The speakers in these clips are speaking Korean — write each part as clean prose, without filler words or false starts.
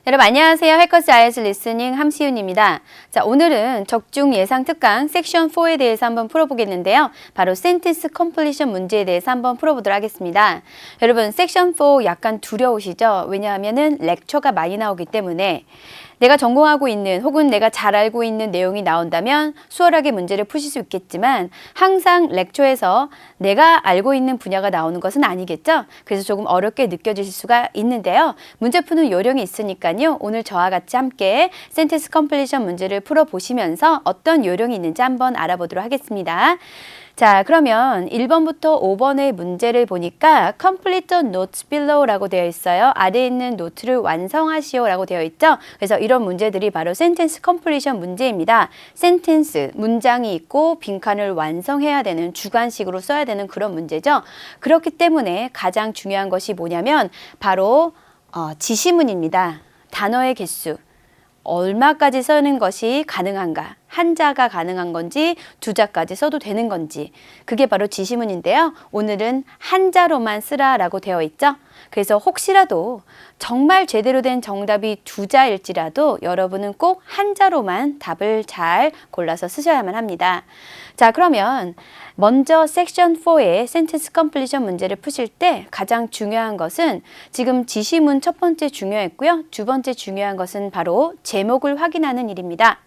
여러분 안녕하세요. 해커스 IELTS 리스닝 함시윤입니다. 자, 오늘은 적중 예상 특강 섹션 4에 대해서 한번 풀어보겠는데요. 바로 센텐스 컴플리션 문제에 대해서 한번 풀어보도록 하겠습니다. 여러분 섹션 4 약간 두려우시죠? 왜냐하면은 렉처가 많이 나오기 때문에 내가 전공하고 있는 혹은 내가 잘 알고 있는 내용이 나온다면 수월하게 문제를 푸실 수 있겠지만 항상 렉처에서 내가 알고 있는 분야가 나오는 것은 아니겠죠? 그래서 조금 어렵게 느껴지실 수가 있는데요. 문제 푸는 요령이 있으니까요. 오늘 저와 같이 함께 센텐스 컴플리션 문제를 풀어보시면서 어떤 요령이 있는지 한번 알아보도록 하겠습니다. 자, 그러면 1번부터 5번의 문제를 보니까 Complete the notes below라고 되어 있어요. 아래에 있는 노트를 완성하시오 라고 되어 있죠. 그래서 이런 문제들이 바로 센텐스 컴플리션 문제입니다. 센텐스, 문장이 있고 빈칸을 완성해야 되는 주관식으로 써야 되는 그런 문제죠. 그렇기 때문에 가장 중요한 것이 뭐냐면 바로 지시문입니다. 단어의 개수. 얼마까지 쓰는 것이 가능한가? 한자가 가능한 건지 두자까지 써도 되는 건지 그게 바로 지시문인데요. 오늘은 한자로만 쓰라라고 되어 있죠. 그래서 혹시라도 정말 제대로 된 정답이 두자일지라도 여러분은 꼭 한자로만 답을 잘 골라서 쓰셔야만 합니다. 자, 그러면 먼저 섹션 4의 센텐스 컴플리션 문제를 푸실 때 가장 중요한 것은 지금 지시문 첫 번째 중요했고요. 두 번째 중요한 것은 바로 제목을 확인하는 일입니다.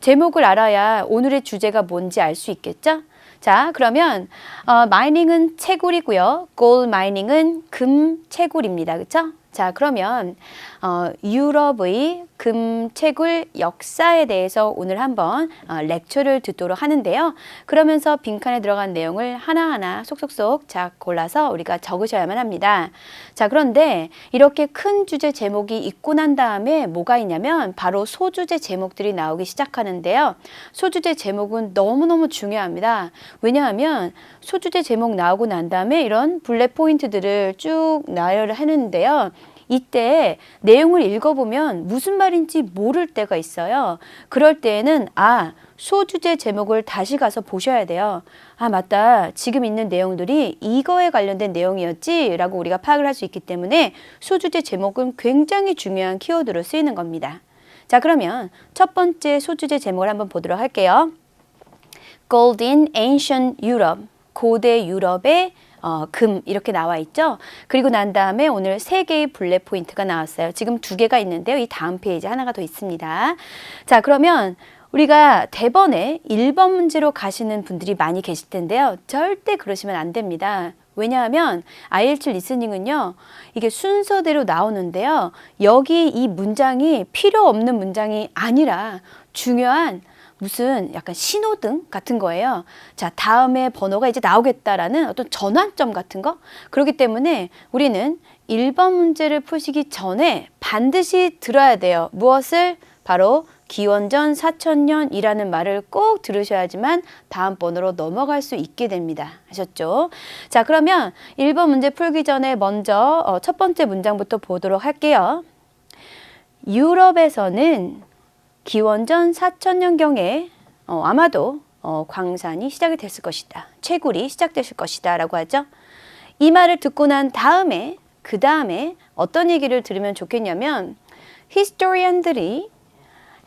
제목을 알아야 오늘의 주제가 뭔지 알 수 있겠죠? 자, 그러면 마이닝은 채굴이고요. 골 마이닝은 금 채굴입니다. 그렇죠? 자, 그러면 유럽의 금 채굴 역사에 대해서 오늘 한번 렉처를 듣도록 하는데요. 그러면서 빈칸에 들어간 내용을 하나하나 속속속 자 골라서 우리가 적으셔야만 합니다. 자, 그런데 이렇게 큰 주제 제목이 있고 난 다음에 뭐가 있냐면 바로 소주제 제목들이 나오기 시작하는데요. 소주제 제목은 너무너무 중요합니다. 왜냐하면 소주제 제목 나오고 난 다음에 이런 블랙 포인트들을 쭉 나열을 하는데요. 이때 내용을 읽어보면 무슨 말인지 모를 때가 있어요. 그럴 때에는 소주제 제목을 다시 가서 보셔야 돼요. 맞다. 지금 있는 내용들이 이거에 관련된 내용이었지? 라고 우리가 파악을 할 수 있기 때문에 소주제 제목은 굉장히 중요한 키워드로 쓰이는 겁니다. 자, 그러면 첫 번째 소주제 제목을 한번 보도록 할게요. Gold in Ancient Europe. 고대 유럽의 금 이렇게 나와 있죠. 그리고 난 다음에 오늘 3개의 블랙 포인트가 나왔어요. 지금 2개가 있는데요. 이 다음 페이지 하나가 더 있습니다. 자, 그러면 우리가 대번에 1번 문제로 가시는 분들이 많이 계실 텐데요. 절대 그러시면 안 됩니다. 왜냐하면 IELTS 리스닝은요. 이게 순서대로 나오는데요. 여기 이 문장이 필요 없는 문장이 아니라 중요한 무슨 약간 신호등 같은 거예요. 자, 다음에 번호가 이제 나오겠다라는 어떤 전환점 같은 거. 그렇기 때문에 우리는 1번 문제를 푸시기 전에 반드시 들어야 돼요. 무엇을? 바로 기원전 4000년이라는 말을 꼭 들으셔야지만 다음 번호로 넘어갈 수 있게 됩니다. 아셨죠? 자, 그러면 1번 문제 풀기 전에 먼저 첫 번째 문장부터 보도록 할게요. 유럽에서는 기원전 4000년경에 아마도 광산이 시작이 됐을 것이다. 채굴이 시작됐을 것이다 라고 하죠. 이 말을 듣고 난 다음에 그 다음에 어떤 얘기를 들으면 좋겠냐면 히스토리언들이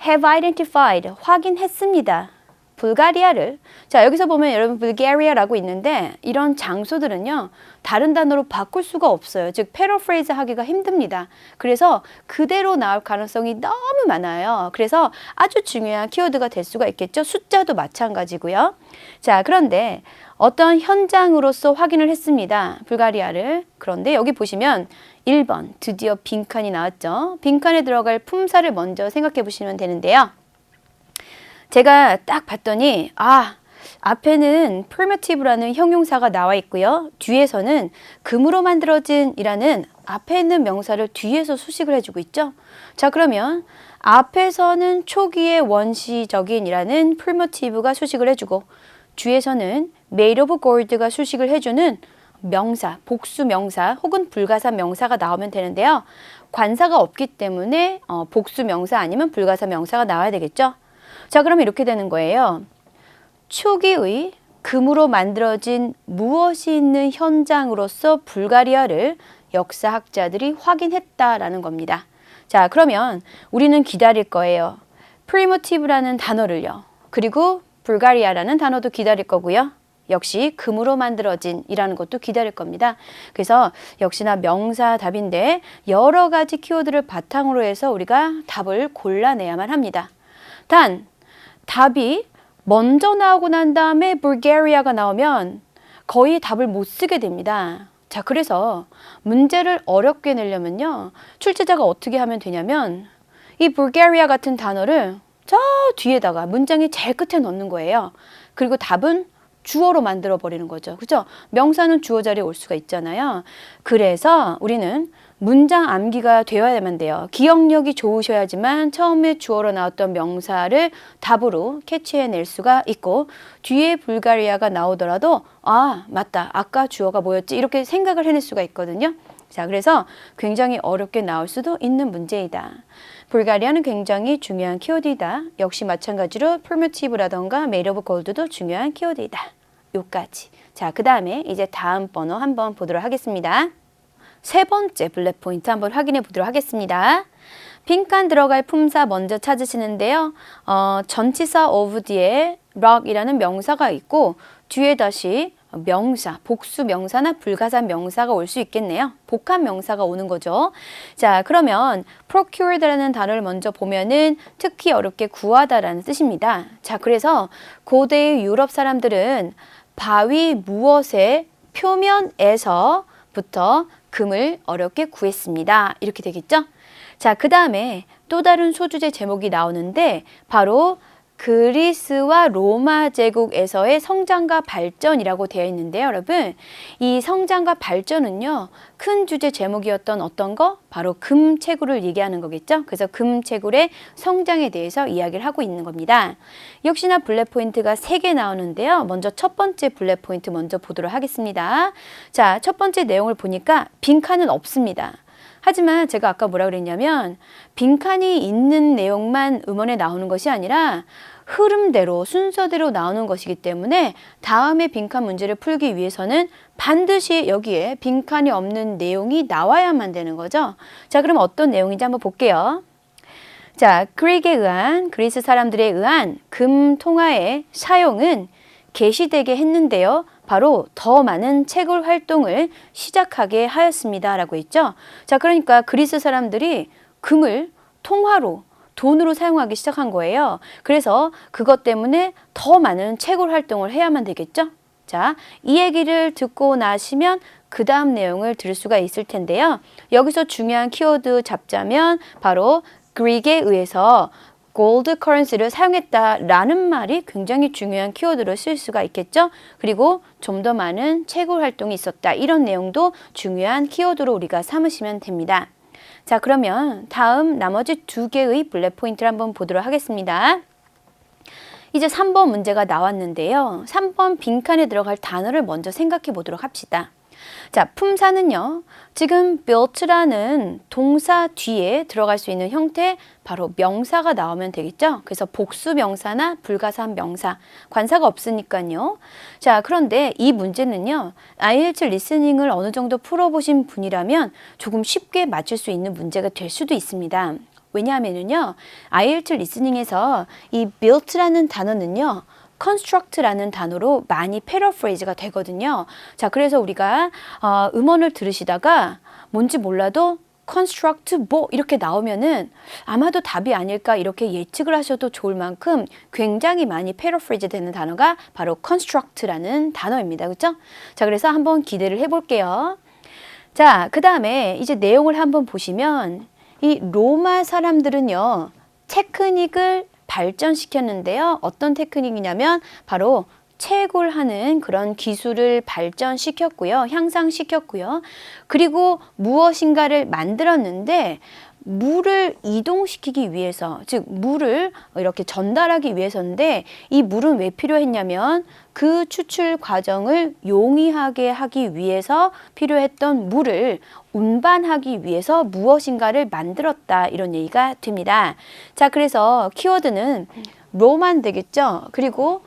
have identified, 확인했습니다. 불가리아를. 자, 여기서 보면 여러분 불가리아라고 있는데 이런 장소들은요. 다른 단어로 바꿀 수가 없어요. 즉 패러프레이즈 하기가 힘듭니다. 그래서 그대로 나올 가능성이 너무 많아요. 그래서 아주 중요한 키워드가 될 수가 있겠죠. 숫자도 마찬가지고요. 자, 그런데 어떤 현장으로서 확인을 했습니다. 불가리아를. 그런데 여기 보시면 1번 드디어 빈칸이 나왔죠. 빈칸에 들어갈 품사를 먼저 생각해 보시면 되는데요. 제가 딱 봤더니 앞에는 primitive라는 형용사가 나와 있고요. 뒤에서는 금으로 만들어진 이라는 앞에 있는 명사를 뒤에서 수식을 해주고 있죠. 자, 그러면 앞에서는 초기의 원시적인 이라는 primitive가 수식을 해주고 뒤에서는 made of gold가 수식을 해주는 명사, 복수 명사 혹은 불가사 명사가 나오면 되는데요. 관사가 없기 때문에 복수 명사 아니면 불가사 명사가 나와야 되겠죠. 자, 그럼 이렇게 되는 거예요. 초기의 금으로 만들어진 무엇이 있는 현장으로서 불가리아를 역사학자들이 확인했다라는 겁니다. 자, 그러면 우리는 기다릴 거예요. primitive라는 단어를요. 그리고 불가리아라는 단어도 기다릴 거고요. 역시 금으로 만들어진 이라는 것도 기다릴 겁니다. 그래서 역시나 명사 답인데 여러 가지 키워드를 바탕으로 해서 우리가 답을 골라내야만 합니다. 단, 답이 먼저 나오고 난 다음에 불가리아가 나오면 거의 답을 못 쓰게 됩니다. 자, 그래서 문제를 어렵게 내려면요. 출제자가 어떻게 하면 되냐면 이 불가리아 같은 단어를 저 뒤에다가 문장의 제일 끝에 넣는 거예요. 그리고 답은 주어로 만들어 버리는 거죠. 그죠? 명사는 주어 자리에 올 수가 있잖아요. 그래서 우리는 문장 암기가 되어야만 돼요. 기억력이 좋으셔야지만 처음에 주어로 나왔던 명사를 답으로 캐치해낼 수가 있고 뒤에 불가리아가 나오더라도 아, 맞다. 아까 주어가 뭐였지? 이렇게 생각을 해낼 수가 있거든요. 자, 그래서 굉장히 어렵게 나올 수도 있는 문제이다. 불가리아는 굉장히 중요한 키워드이다. 역시 마찬가지로 primitive라던가 made of gold도 중요한 키워드이다. 요까지. 자, 그 다음에 이제 다음 번호 한번 보도록 하겠습니다. 세 번째 블랙 포인트 한번 확인해 보도록 하겠습니다. 빈칸 들어갈 품사 먼저 찾으시는데요. 전치사 of 뒤에 rock이라는 명사가 있고 뒤에 다시 명사, 복수 명사나 불가산 명사가 올 수 있겠네요. 복합 명사가 오는 거죠. 자, 그러면 procured라는 단어를 먼저 보면은 특히 어렵게 구하다라는 뜻입니다. 자, 그래서 고대의 유럽 사람들은 바위 무엇의 표면에서부터 금을 어렵게 구했습니다. 이렇게 되겠죠? 자, 그 다음에 또 다른 소주제 제목이 나오는데 바로 그리스와 로마 제국에서의 성장과 발전이라고 되어 있는데요, 여러분. 이 성장과 발전은요, 큰 주제 제목이었던 어떤 거? 바로 금채굴을 얘기하는 거겠죠. 그래서 금채굴의 성장에 대해서 이야기를 하고 있는 겁니다. 역시나 블랙 포인트가 3개 나오는데요. 먼저 첫 번째 블랙 포인트 먼저 보도록 하겠습니다. 자, 첫 번째 내용을 보니까 빈칸은 없습니다. 하지만 제가 아까 뭐라 그랬냐면 빈칸이 있는 내용만 음원에 나오는 것이 아니라 흐름대로 순서대로 나오는 것이기 때문에 다음에 빈칸 문제를 풀기 위해서는 반드시 여기에 빈칸이 없는 내용이 나와야만 되는 거죠. 자, 그럼 어떤 내용인지 한번 볼게요. 자, 그리스 사람들에 의한 금 통화의 사용은 개시되게 했는데요. 바로 더 많은 채굴 활동을 시작하게 하였습니다. 라고 했죠. 자, 그러니까 그리스 사람들이 금을 통화로, 돈으로 사용하기 시작한 거예요. 그래서 그것 때문에 더 많은 채굴 활동을 해야만 되겠죠. 자, 이 얘기를 듣고 나시면 그 다음 내용을 들을 수가 있을 텐데요. 여기서 중요한 키워드 잡자면 바로 그릭에 의해서 골드 커런시를 사용했다라는 말이 굉장히 중요한 키워드로 쓸 수가 있겠죠. 그리고 좀 더 많은 채굴 활동이 있었다. 이런 내용도 중요한 키워드로 우리가 삼으시면 됩니다. 자, 그러면 다음 나머지 2개의 블랙 포인트를 한번 보도록 하겠습니다. 이제 3번 문제가 나왔는데요. 3번 빈칸에 들어갈 단어를 먼저 생각해 보도록 합시다. 자, 품사는요. 지금 built라는 동사 뒤에 들어갈 수 있는 형태 바로 명사가 나오면 되겠죠. 그래서 복수 명사나 불가사한 명사, 관사가 없으니까요. 자, 그런데 이 문제는요. IELTS 리스닝을 어느 정도 풀어보신 분이라면 조금 쉽게 맞출 수 있는 문제가 될 수도 있습니다. 왜냐하면요. IELTS 리스닝에서 이 built라는 단어는요. construct라는 단어로 많이 패러프레이즈가 되거든요. 자, 그래서 우리가 음원을 들으시다가 뭔지 몰라도 construct 뭐 이렇게 나오면은 아마도 답이 아닐까 이렇게 예측을 하셔도 좋을 만큼 굉장히 많이 패러프레이즈 되는 단어가 바로 construct라는 단어입니다. 그렇죠? 자, 그래서 한번 기대를 해볼게요. 자, 그 다음에 이제 내용을 한번 보시면 이 로마 사람들은요. 테크닉을 발전시켰는데요. 어떤 테크닉이냐면 바로 채굴하는 그런 기술을 발전시켰고요. 향상시켰고요. 그리고 무엇인가를 만들었는데 물을 이동시키기 위해서, 즉 물을 이렇게 전달하기 위해서인데 이 물은 왜 필요했냐면 그 추출 과정을 용이하게 하기 위해서 필요했던 물을 운반하기 위해서 무엇인가를 만들었다 이런 얘기가 됩니다. 자, 그래서 키워드는 로만 되겠죠. 그리고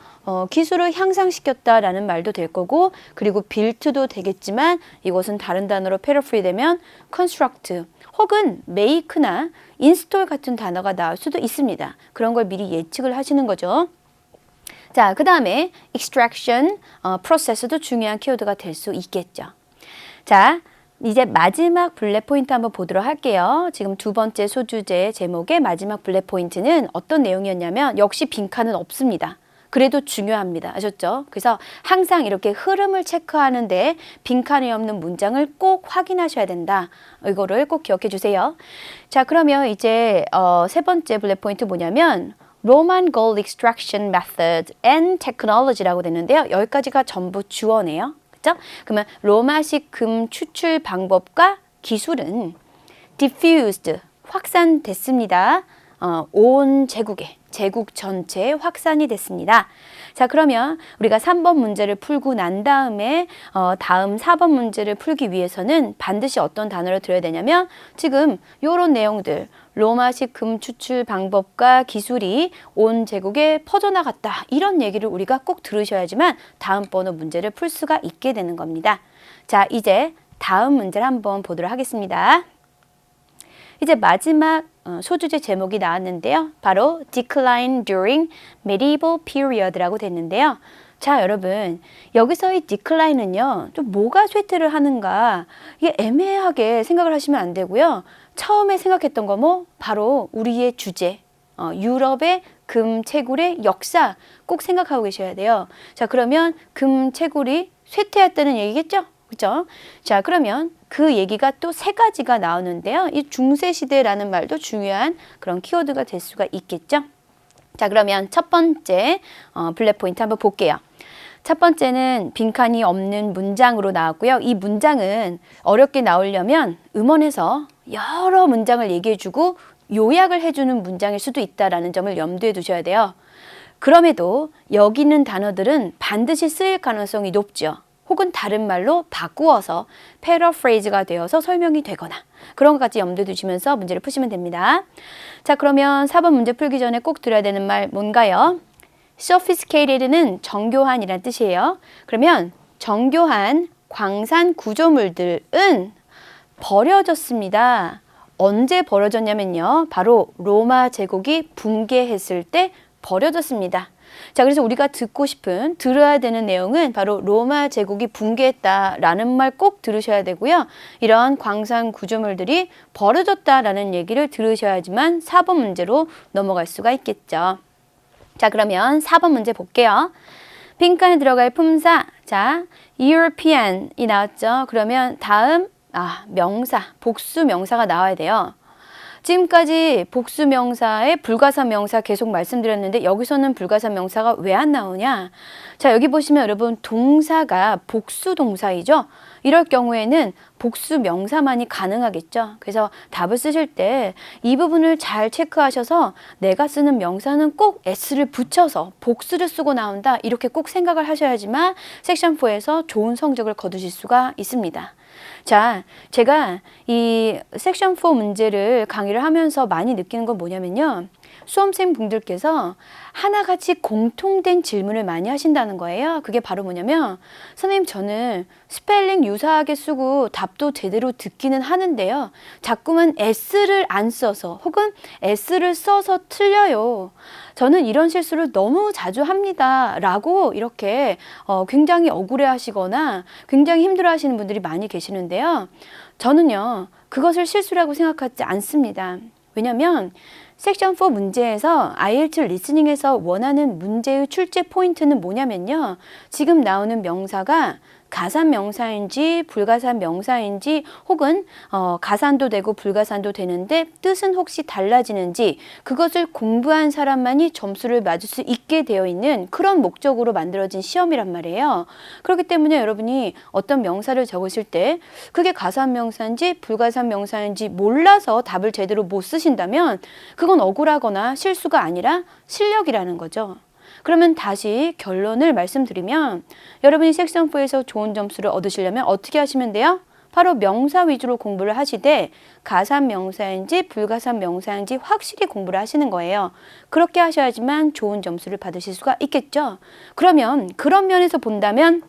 기술을 향상시켰다라는 말도 될 거고 그리고 built도 되겠지만 이것은 다른 단어로 패러프리 되면 construct 혹은 make나 install 같은 단어가 나올 수도 있습니다. 그런 걸 미리 예측을 하시는 거죠. 자, 그 다음에 extraction, process도 중요한 키워드가 될 수 있겠죠. 자, 이제 마지막 블랙 포인트 한번 보도록 할게요. 지금 두 번째 소주제 제목의 마지막 블랙 포인트는 어떤 내용이었냐면 역시 빈칸은 없습니다. 그래도 중요합니다. 아셨죠? 그래서 항상 이렇게 흐름을 체크하는데 빈칸이 없는 문장을 꼭 확인하셔야 된다. 이거를 꼭 기억해 주세요. 자, 그러면 이제 세 번째 블랙 포인트 뭐냐면 Roman Gold Extraction Method and Technology라고 되는데요. 여기까지가 전부 주어네요. 그렇죠? 그러면 로마식 금 추출 방법과 기술은 diffused, 확산됐습니다. 온 제국에, 제국 전체에 확산이 됐습니다. 자, 그러면 우리가 3번 문제를 풀고 난 다음에 다음 4번 문제를 풀기 위해서는 반드시 어떤 단어를 들어야 되냐면 지금 요런 내용들, 로마식 금 추출 방법과 기술이 온 제국에 퍼져나갔다. 이런 얘기를 우리가 꼭 들으셔야지만 다음번호 문제를 풀 수가 있게 되는 겁니다. 자, 이제 다음 문제를 한번 보도록 하겠습니다. 이제 마지막 소주제 제목이 나왔는데요. 바로 Decline during medieval period라고 됐는데요. 자, 여러분, 여기서의 decline은요, 좀 뭐가 쇠퇴를 하는가, 이게 애매하게 생각을 하시면 안 되고요. 처음에 생각했던 거 뭐? 바로 우리의 주제, 유럽의 금채굴의 역사 꼭 생각하고 계셔야 돼요. 자, 그러면 금채굴이 쇠퇴했다는 얘기겠죠? 그죠? 자, 그러면 그 얘기가 또 세 가지가 나오는데요. 이 중세시대라는 말도 중요한 그런 키워드가 될 수가 있겠죠? 자, 그러면 첫 번째 블랙 포인트 한번 볼게요. 첫 번째는 빈칸이 없는 문장으로 나왔고요. 이 문장은 어렵게 나오려면 음원에서 여러 문장을 얘기해주고 요약을 해주는 문장일 수도 있다는 점을 염두에 두셔야 돼요. 그럼에도 여기 있는 단어들은 반드시 쓰일 가능성이 높죠. 혹은 다른 말로 바꾸어서 패러프레이즈가 되어서 설명이 되거나 그런 것까지 염두에 두시면서 문제를 푸시면 됩니다. 자, 그러면 4번 문제 풀기 전에 꼭 들어야 되는 말 뭔가요? sophisticated는 정교한이란 뜻이에요. 그러면 정교한 광산 구조물들은 버려졌습니다. 언제 버려졌냐면요. 바로 로마 제국이 붕괴했을 때 버려졌습니다. 자, 그래서 우리가 듣고 싶은, 들어야 되는 내용은 바로 로마 제국이 붕괴했다라는 말 꼭 들으셔야 되고요. 이런 광산 구조물들이 버려졌다라는 얘기를 들으셔야지만 4번 문제로 넘어갈 수가 있겠죠. 자, 그러면 4번 문제 볼게요. 빈칸에 들어갈 품사. 자, European이 나왔죠. 그러면 다음 명사, 복수 명사가 나와야 돼요. 지금까지 복수 명사의 불가산 명사 계속 말씀드렸는데 여기서는 불가산 명사가 왜 안 나오냐? 자, 여기 보시면 여러분 동사가 복수 동사이죠? 이럴 경우에는 복수 명사만이 가능하겠죠. 그래서 답을 쓰실 때 이 부분을 잘 체크하셔서 내가 쓰는 명사는 꼭 s를 붙여서 복수를 쓰고 나온다. 이렇게 꼭 생각을 하셔야지만 섹션 4에서 좋은 성적을 거두실 수가 있습니다. 자, 제가 이 섹션 4 문제를 강의를 하면서 많이 느끼는 건 뭐냐면요. 수험생 분들께서 하나같이 공통된 질문을 많이 하신다는 거예요. 그게 바로 뭐냐면 선생님 저는 스펠링 유사하게 쓰고 답도 제대로 듣기는 하는데요. 자꾸만 S를 안 써서 혹은 S를 써서 틀려요. 저는 이런 실수를 너무 자주 합니다. 라고 이렇게 굉장히 억울해 하시거나 굉장히 힘들어 하시는 분들이 많이 계시는데요. 저는요. 그것을 실수라고 생각하지 않습니다. 왜냐면 섹션 4 문제에서 IELTS 리스닝에서 원하는 문제의 출제 포인트는 뭐냐면요. 지금 나오는 명사가 가산 명사인지 불가산 명사인지 혹은 가산도 되고 불가산도 되는데 뜻은 혹시 달라지는지 그것을 공부한 사람만이 점수를 맞을 수 있게 되어 있는 그런 목적으로 만들어진 시험이란 말이에요. 그렇기 때문에 여러분이 어떤 명사를 적으실 때 그게 가산 명사인지 불가산 명사인지 몰라서 답을 제대로 못 쓰신다면 그건 억울하거나 실수가 아니라 실력이라는 거죠. 그러면 다시 결론을 말씀드리면 여러분이 섹션 4에서 좋은 점수를 얻으시려면 어떻게 하시면 돼요? 바로 명사 위주로 공부를 하시되 가산 명사인지 불가산 명사인지 확실히 공부를 하시는 거예요. 그렇게 하셔야지만 좋은 점수를 받으실 수가 있겠죠. 그러면 그런 면에서 본다면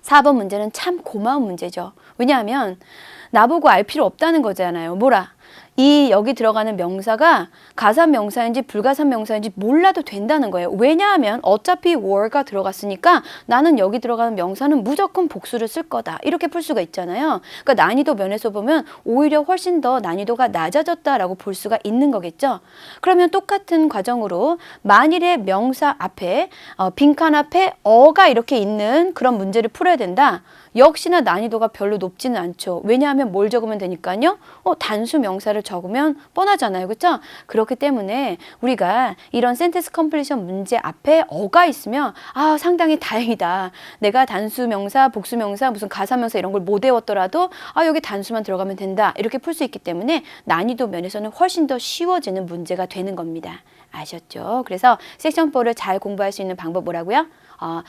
4번 문제는 참 고마운 문제죠. 왜냐하면 나보고 알 필요 없다는 거잖아요. 뭐라? 이 여기 들어가는 명사가 가산 명사인지 불가산 명사인지 몰라도 된다는 거예요. 왜냐하면 어차피 were가 들어갔으니까 나는 여기 들어가는 명사는 무조건 복수를 쓸 거다. 이렇게 풀 수가 있잖아요. 그러니까 난이도 면에서 보면 오히려 훨씬 더 난이도가 낮아졌다라고 볼 수가 있는 거겠죠. 그러면 똑같은 과정으로 만일에 명사 앞에 빈칸 앞에 어가 이렇게 있는 그런 문제를 풀어야 된다. 역시나 난이도가 별로 높지는 않죠. 왜냐하면 뭘 적으면 되니까요. 단수 명사를 적으면 뻔하잖아요. 그렇죠? 그렇기 때문에 우리가 이런 센텐스 컴플리션 문제 앞에 어가 있으면 상당히 다행이다. 내가 단수 명사, 복수 명사, 무슨 가사 명사 이런 걸 못 외웠더라도 여기 단수만 들어가면 된다. 이렇게 풀 수 있기 때문에 난이도 면에서는 훨씬 더 쉬워지는 문제가 되는 겁니다. 아셨죠? 그래서 섹션 4를 잘 공부할 수 있는 방법 뭐라고요?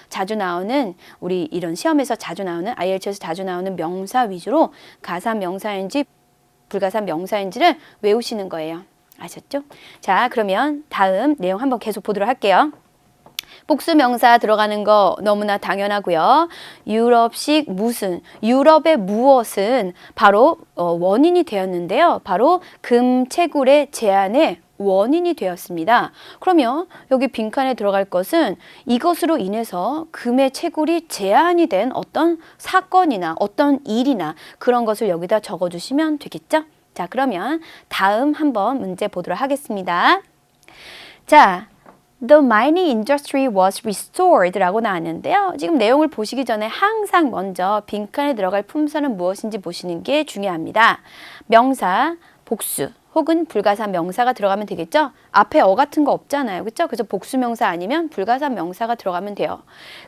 자주 나오는 우리 이런 시험에서 자주 나오는 IELTS에서 자주 나오는 명사 위주로 가산 명사인지 불가산 명사인지를 외우시는 거예요. 아셨죠? 자, 그러면 다음 내용 한번 계속 보도록 할게요. 복수 명사 들어가는 거 너무나 당연하고요. 유럽식 무슨, 유럽의 무엇은 바로 원인이 되었는데요. 바로 금채굴의 제한의 원인이 되었습니다. 그러면 여기 빈칸에 들어갈 것은 이것으로 인해서 금의 채굴이 제한이 된 어떤 사건이나 어떤 일이나 그런 것을 여기다 적어주시면 되겠죠? 자, 그러면 다음 한번 문제 보도록 하겠습니다. 자, The mining industry was restored 라고 나왔는데요. 지금 내용을 보시기 전에 항상 먼저 빈칸에 들어갈 품사는 무엇인지 보시는 게 중요합니다. 명사, 복수 혹은 불가산 명사가 들어가면 되겠죠? 앞에 같은 거 없잖아요. 그렇죠? 그래서 복수 명사 아니면 불가산 명사가 들어가면 돼요.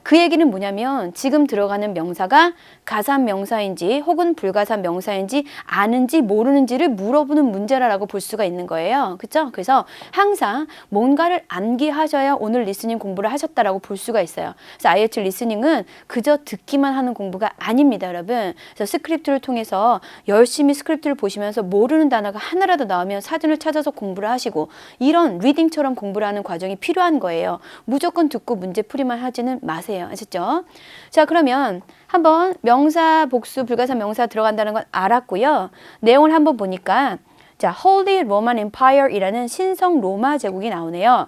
그 얘기는 뭐냐면 지금 들어가는 명사가 가산 명사인지 혹은 불가산 명사인지 아는지 모르는지를 물어보는 문제라고 볼 수가 있는 거예요. 그렇죠? 그래서 항상 뭔가를 암기하셔야 오늘 리스닝 공부를 하셨다라고 볼 수가 있어요. 그래서 IELTS 리스닝은 그저 듣기만 하는 공부가 아닙니다, 여러분. 그래서 스크립트를 통해서 열심히 스크립트를 보시면서 모르는 단어가 하나라도 나오면 사전을 찾아서 공부를 하시고 이런 리딩처럼 공부를 하는 과정이 필요한 거예요. 무조건 듣고 문제 풀이만 하지는 마세요. 아셨죠? 자, 그러면 한번 명사, 복수, 불가산 명사 들어간다는 건 알았고요. 내용을 한번 보니까 자, Holy Roman Empire이라는 신성 로마 제국이 나오네요.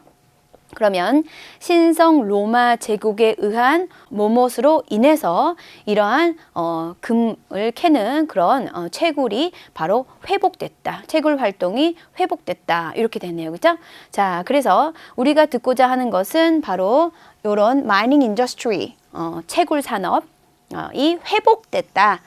그러면 신성 로마 제국에 의한 뭐뭇으로 인해서 이러한 금을 캐는 그런 채굴이 바로 회복됐다. 채굴 활동이 회복됐다. 이렇게 되네요. 그죠? 자, 그래서 우리가 듣고자 하는 것은 바로 이런 mining industry, 채굴 산업 이 회복됐다.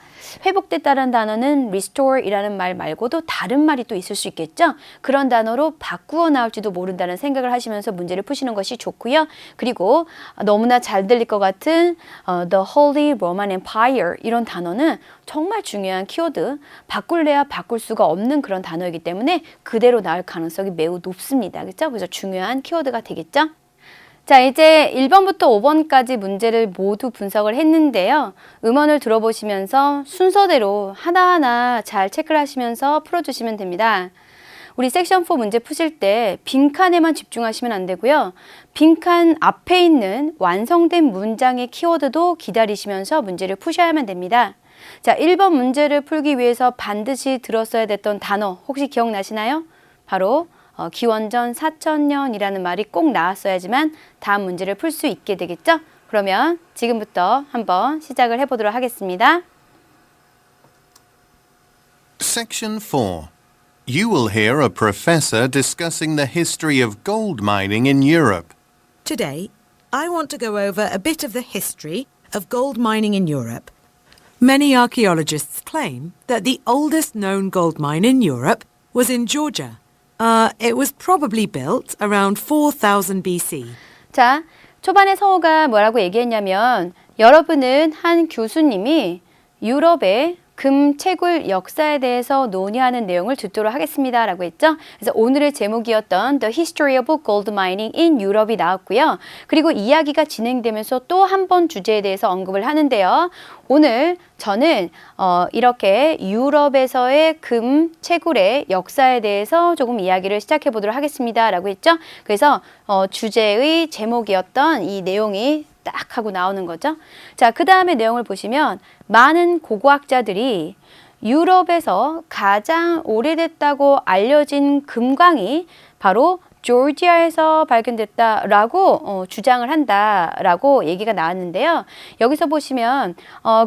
회복됐다는 단어는 restore이라는 말 말고도 다른 말이 또 있을 수 있겠죠. 그런 단어로 바꾸어 나올지도 모른다는 생각을 하시면서 문제를 푸시는 것이 좋고요. 그리고 너무나 잘 들릴 것 같은 The Holy Roman Empire 이런 단어는 정말 중요한 키워드, 바꿀래야 바꿀 수가 없는 그런 단어이기 때문에 그대로 나올 가능성이 매우 높습니다. 그렇죠? 그래서 중요한 키워드가 되겠죠. 자, 이제 1번부터 5번까지 문제를 모두 분석을 했는데요. 음원을 들어보시면서 순서대로 하나하나 잘 체크를 하시면서 풀어주시면 됩니다. 우리 섹션 4 문제 푸실 때 빈칸에만 집중하시면 안 되고요. 빈칸 앞에 있는 완성된 문장의 키워드도 기다리시면서 문제를 푸셔야만 됩니다. 자, 1번 문제를 풀기 위해서 반드시 들었어야 됐던 단어 혹시 기억나시나요? 바로 기원전 4000년이라는 말이 꼭 나왔어야지만 다음 문제를 풀 수 있게 되겠죠? 그러면 지금부터 한번 시작을 해보도록 하겠습니다. Section 4. You will hear a professor discussing the history of gold mining in Europe. Today, I want to go over a bit of the history of gold mining in Europe. Many archaeologists claim that the oldest known gold mine in Europe was in Georgia. It was probably built around 4000 BC. 자, 초반에 성우가 뭐라고 얘기했냐면 여러분은 한 교수님이 유럽의 금 채굴 역사에 대해서 논의하는 내용을 듣도록 하겠습니다 라고 했죠. 그래서 오늘의 제목이었던 The History of Gold Mining in Europe이 나왔고요. 그리고 이야기가 진행되면서 또 한 번 주제에 대해서 언급을 하는데요. 오늘 저는 이렇게 유럽에서의 금 채굴의 역사에 대해서 조금 이야기를 시작해 보도록 하겠습니다 라고 했죠. 그래서 주제의 제목이었던 이 내용이 딱 하고 나오는 거죠. 자, 그 다음에 내용을 보시면 많은 고고학자들이 유럽에서 가장 오래됐다고 알려진 금광이 바로 조지아에서 발견됐다라고 주장을 한다라고 얘기가 나왔는데요. 여기서 보시면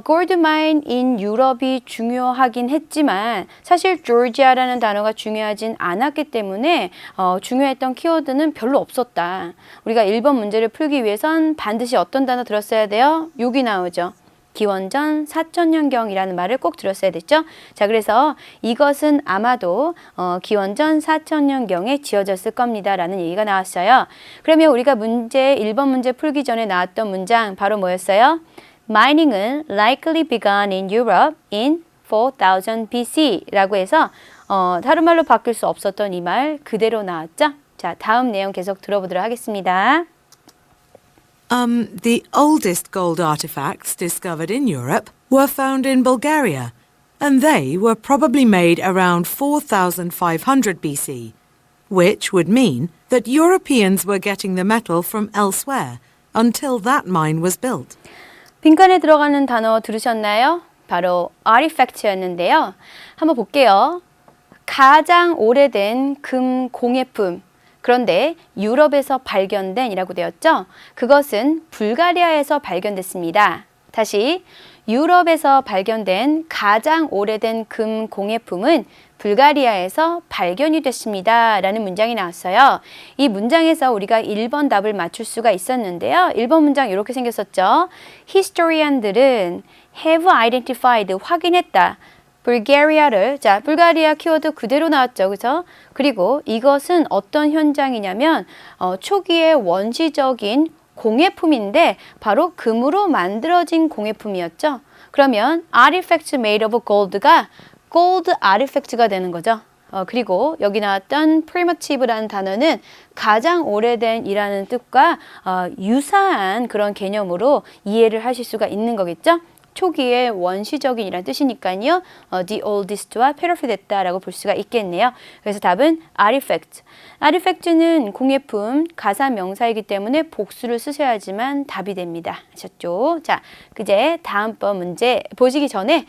골드 마인 인 유럽이 중요하긴 했지만 사실 조지아라는 단어가 중요하진 않았기 때문에 중요했던 키워드는 별로 없었다. 우리가 1번 문제를 풀기 위해선 반드시 어떤 단어 들었어야 돼요? 여기 나오죠. 기원전 4천년경이라는 말을 꼭 들었어야 됐죠. 자, 그래서 이것은 아마도 기원전 4천년경에 지어졌을 겁니다. 라는 얘기가 나왔어요. 그러면 우리가 1번 문제 풀기 전에 나왔던 문장 바로 뭐였어요? Mining은 likely began in Europe in 4000 BC 라고 해서 다른 말로 바뀔 수 없었던 이 말 그대로 나왔죠. 자, 다음 내용 계속 들어보도록 하겠습니다. The oldest gold artifacts discovered in Europe were found in Bulgaria, and they were probably made around 4500 BC, which would mean that Europeans were getting the metal from elsewhere until that mine was built. 빈칸에 들어가는 단어 들으셨나요? 바로 artifact였는데요. 한번 볼게요. 가장 오래된 금 공예품. 그런데 유럽에서 발견된 이라고 되었죠. 그것은 불가리아에서 발견됐습니다. 다시 유럽에서 발견된 가장 오래된 금 공예품은 불가리아에서 발견이 됐습니다. 라는 문장이 나왔어요. 이 문장에서 우리가 1번 답을 맞출 수가 있었는데요. 1번 문장 이렇게 생겼었죠. 히스토리안들은 have identified, 확인했다. 불가리아를, 자, 불가리아 키워드 그대로 나왔죠. 그죠? 그리고 이것은 어떤 현장이냐면, 초기의 원시적인 공예품인데, 바로 금으로 만들어진 공예품이었죠. 그러면, artifacts made of gold가 gold artifact가 되는 거죠. 그리고 여기 나왔던 primitive라는 단어는 가장 오래된 이라는 뜻과 유사한 그런 개념으로 이해를 하실 수가 있는 거겠죠. 초기의 원시적인이라는 뜻이니까요. The oldest와 패러프됐다라고 볼 수가 있겠네요. 그래서 답은 artifact. artifact는 공예품, 가사 명사이기 때문에 복수를 쓰셔야지만 답이 됩니다. 아셨죠? 자, 이제 다음번 문제 보시기 전에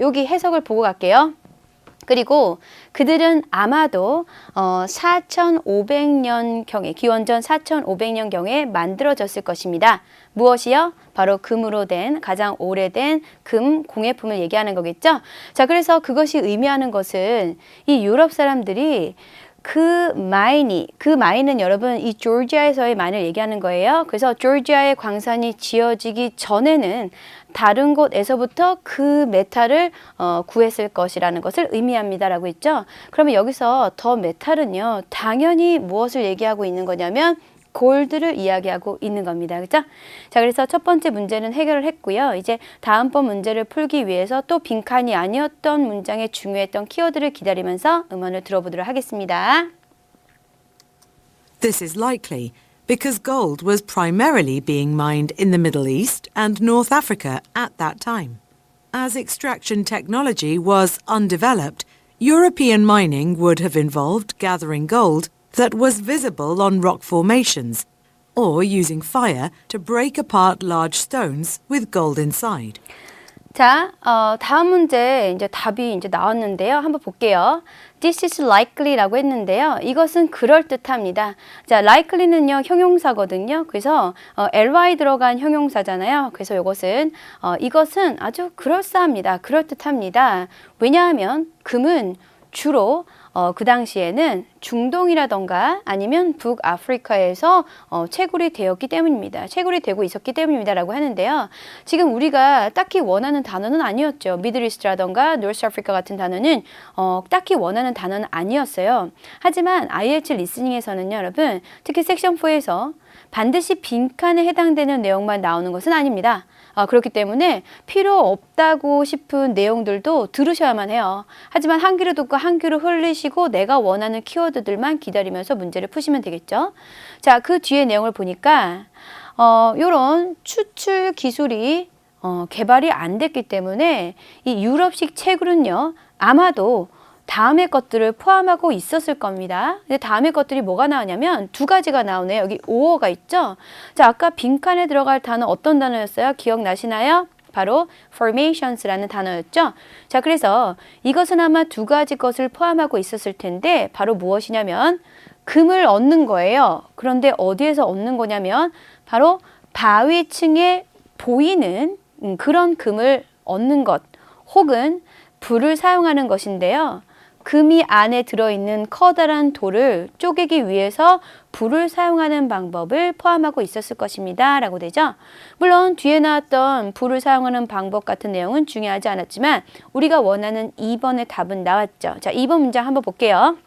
여기 해석을 보고 갈게요. 그리고 그들은 아마도 4500년경에, 기원전 4500년경에 만들어졌을 것입니다. 무엇이요? 바로 금으로 된 가장 오래된 금 공예품을 얘기하는 거겠죠? 자, 그래서 그것이 의미하는 것은 이 유럽 사람들이 그 마인은 여러분 이 조지아에서의 마인을 얘기하는 거예요. 그래서 조지아의 광산이 지어지기 전에는 다른 곳에서부터 그 메탈을 구했을 것이라는 것을 의미합니다라고 했죠. 그러면 여기서 더 메탈은요, 당연히 무엇을 얘기하고 있는 거냐면 골드를 이야기하고 있는 겁니다. 그렇죠? 자, 그래서 첫 번째 문제는 해결을 했고요. 이제 다음번 문제를 풀기 위해서 또 빈칸이 아니었던 문장에 중요했던 키워드를 기다리면서 음원을 들어보도록 하겠습니다. This is likely because gold was primarily being mined in the Middle East and North Africa at that time. As extraction technology was undeveloped, European mining would have involved gathering gold that was visible on rock formations, or using fire to break apart large stones with gold inside. 자, 다음 문제 이제 답이 이제 나왔는데요. 한번 볼게요. This is likely라고 했는데요. 이것은 그럴듯합니다. 자, likely는요, 형용사거든요. 그래서 ly 들어간 형용사잖아요. 그래서 이것은 아주 그럴싸합니다. 그럴듯합니다. 왜냐하면 금은 주로 그 당시에는 중동이라던가 아니면 북아프리카에서 채굴이 되었기 때문입니다. 채굴이 되고 있었기 때문입니다라고 하는데요. 지금 우리가 딱히 원하는 단어는 아니었죠. 미들이스트라던가 노스아프리카 같은 단어는 딱히 원하는 단어는 아니었어요. 하지만 IELTS 리스닝에서는요, 여러분, 특히 섹션 4에서 반드시 빈칸에 해당되는 내용만 나오는 것은 아닙니다. 그렇기 때문에 필요 없다고 싶은 내용들도 들으셔야만 해요. 하지만 한 귀로 듣고 한 귀로 흘리시고 내가 원하는 키워드들만 기다리면서 문제를 푸시면 되겠죠. 자, 그 뒤에 내용을 보니까 이런 추출 기술이 개발이 안 됐기 때문에 이 유럽식 채굴은요, 아마도 다음의 것들을 포함하고 있었을 겁니다. 근데 다음의 것들이 뭐가 나오냐면 두 가지가 나오네요. 여기 오어가 있죠. 자, 아까 빈칸에 들어갈 단어 어떤 단어였어요? 기억나시나요? 바로 formations라는 단어였죠. 자, 그래서 이것은 아마 두 가지 것을 포함하고 있었을 텐데 바로 무엇이냐면 금을 얻는 거예요. 그런데 어디에서 얻는 거냐면 바로 바위층에 보이는 그런 금을 얻는 것 혹은 불을 사용하는 것인데요. 금이 안에 들어있는 커다란 돌을 쪼개기 위해서 불을 사용하는 방법을 포함하고 있었을 것입니다. 라고 되죠. 물론 뒤에 나왔던 불을 사용하는 방법 같은 내용은 중요하지 않았지만 우리가 원하는 2번의 답은 나왔죠. 자, 2번 문장 한번 볼게요.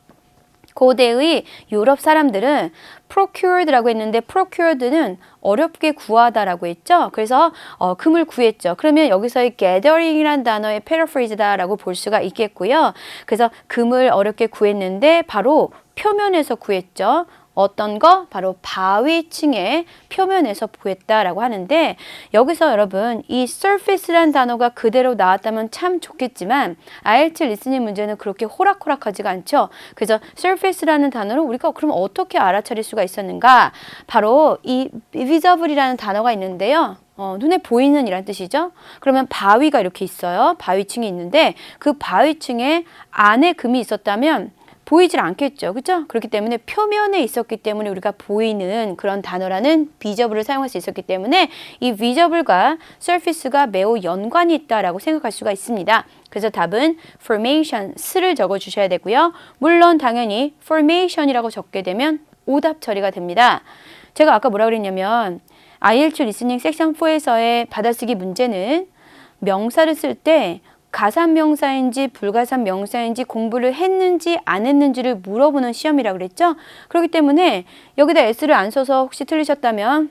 고대의 유럽 사람들은 procured라고 했는데 procured는 어렵게 구하다라고 했죠. 그래서 금을 구했죠. 그러면 여기서의 gathering이라는 단어의 paraphrase다라고 볼 수가 있겠고요. 그래서 금을 어렵게 구했는데 바로 표면에서 구했죠. 어떤 거? 바로 바위층의 표면에서 구했다라고 하는데 여기서 여러분 이 surface라는 단어가 그대로 나왔다면 참 좋겠지만 IELTS 리스닝 문제는 그렇게 호락호락하지가 않죠. 그래서 surface라는 단어를 우리가 그럼 어떻게 알아차릴 수가 있었는가? 바로 이 visible이라는 단어가 있는데요. 눈에 보이는 이란 뜻이죠. 그러면 바위가 이렇게 있어요. 바위층이 있는데 그 바위층에 안에 금이 있었다면 보이질 않겠죠. 그렇죠? 그렇기 때문에 표면에 있었기 때문에 우리가 보이는 그런 단어라는 visible을 사용할 수 있었기 때문에 이 visible과 surface가 매우 연관이 있다라고 생각할 수가 있습니다. 그래서 답은 formation, 스를 적어주셔야 되고요. 물론 당연히 formation이라고 적게 되면 오답 처리가 됩니다. 제가 아까 뭐라 그랬냐면 IELTS 리스닝 섹션 4에서의 받아쓰기 문제는 명사를 쓸 때 가산 명사인지 불가산 명사인지 공부를 했는지 안 했는지를 물어보는 시험이라고 그랬죠. 그렇기 때문에 여기다 S를 안 써서 혹시 틀리셨다면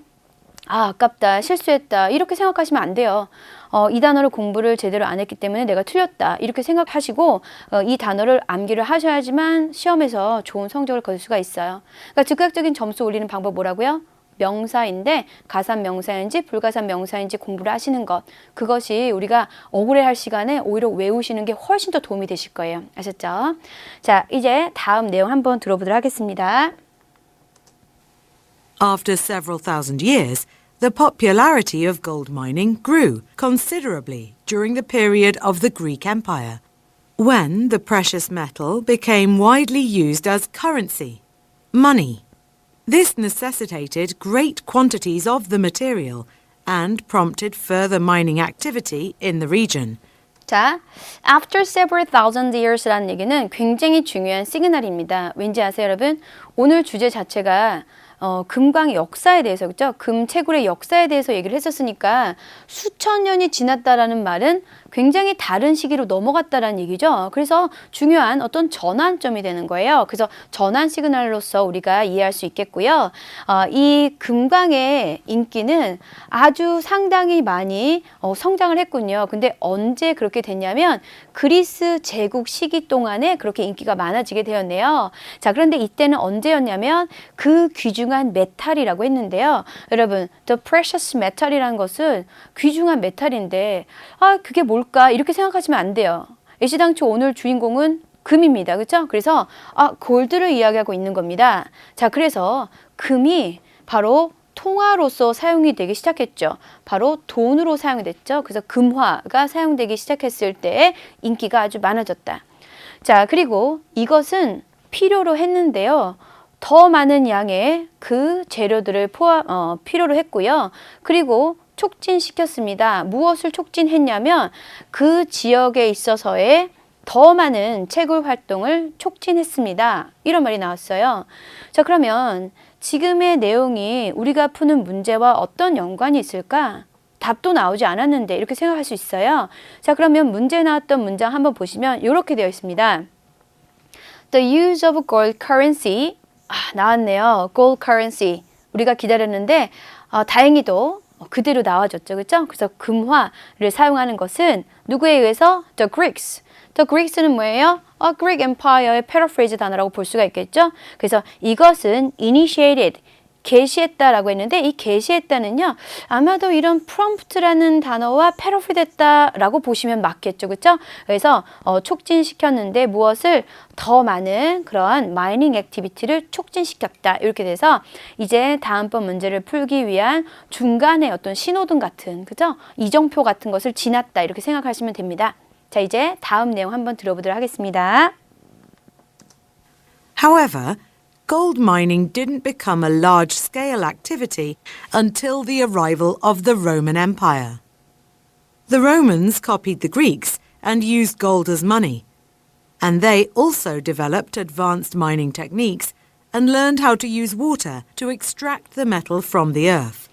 아깝다, 실수했다 이렇게 생각하시면 안 돼요. 이 단어를 공부를 제대로 안 했기 때문에 내가 틀렸다 이렇게 생각하시고 이 단어를 암기를 하셔야지만 시험에서 좋은 성적을 거둘 수가 있어요. 그러니까 즉각적인 점수 올리는 방법 뭐라고요? 명사인데 가산 명사인지 불가산 명사인지 공부를 하시는 것 그것이 우리가 억울해할 시간에 오히려 외우시는 게 훨씬 더 도움이 되실 거예요. 아셨죠? 자, 이제 다음 내용 한번 들어보도록 하겠습니다. After several thousand years, the popularity of gold mining grew considerably during the period of the Greek Empire, when the precious metal became widely used as currency, money. This necessitated great quantities of the material and prompted further mining activity in the region. 자, after several thousand years라는 얘기는 굉장히 중요한 시그널입니다. 왠지 아세요, 여러분? 오늘 주제 자체가 금광의 역사에 대해서, 그죠? 금채굴의 역사에 대해서 얘기를 했었으니까 수천 년이 지났다라는 말은 굉장히 다른 시기로 넘어갔다라는 얘기죠. 그래서 중요한 어떤 전환점이 되는 거예요. 그래서 전환 시그널로서 우리가 이해할 수 있겠고요. 이 금광의 인기는 아주 상당히 많이 성장을 했군요. 근데 언제 그렇게 됐냐면 그리스 제국 시기 동안에 그렇게 인기가 많아지게 되었네요. 자, 그런데 이때는 언제였냐면 그 귀중한 메탈이라고 했는데요. 여러분, the precious metal이라는 것은 귀중한 메탈인데 그게 뭘까? 이렇게 생각하시면 안 돼요. 애시당초 오늘 주인공은 금입니다. 그렇죠? 그래서 골드를 이야기하고 있는 겁니다. 자, 그래서 금이 바로 통화로서 사용이 되기 시작했죠. 바로 돈으로 사용이 됐죠. 그래서 금화가 사용되기 시작했을 때 인기가 아주 많아졌다. 자, 그리고 이것은 필요로 했는데요. 더 많은 양의 그 재료들을 필요로 했고요. 그리고 촉진시켰습니다. 무엇을 촉진했냐면 그 지역에 있어서의 더 많은 채굴 활동을 촉진했습니다. 이런 말이 나왔어요. 자, 그러면 지금의 내용이 우리가 푸는 문제와 어떤 연관이 있을까? 답도 나오지 않았는데 이렇게 생각할 수 있어요. 자, 그러면 문제 나왔던 문장 한번 보시면 이렇게 되어 있습니다. The use of gold currency 나왔네요. gold currency. 우리가 기다렸는데 다행히도 그대로 나와줬죠. 그렇죠? 그래서 금화를 사용하는 것은 누구에 의해서? The Greeks. The Greeks는 뭐예요? Greek Empire의 paraphrase 단어라고 볼 수가 있겠죠? 그래서 이것은 initiated, 게시했다라고 했는데 이 게시했다는요. 아마도 이런 prompt라는 단어와 패러프됐다라고 보시면 맞겠죠. 그렇죠? 그래서 촉진시켰는데 무엇을 더 많은 그런 마이닝 액티비티를 촉진시켰다. 이렇게 돼서 이제 다음번 문제를 풀기 위한 중간에 어떤 신호등 같은 그죠? 이정표 같은 것을 지났다. 이렇게 생각하시면 됩니다. 자, 이제 다음 내용 한번 들어보도록 하겠습니다. However, gold mining didn't become a large-scale activity until the arrival of the Roman Empire. The Romans copied the Greeks and used gold as money, and they also developed advanced mining techniques and learned how to use water to extract the metal from the earth.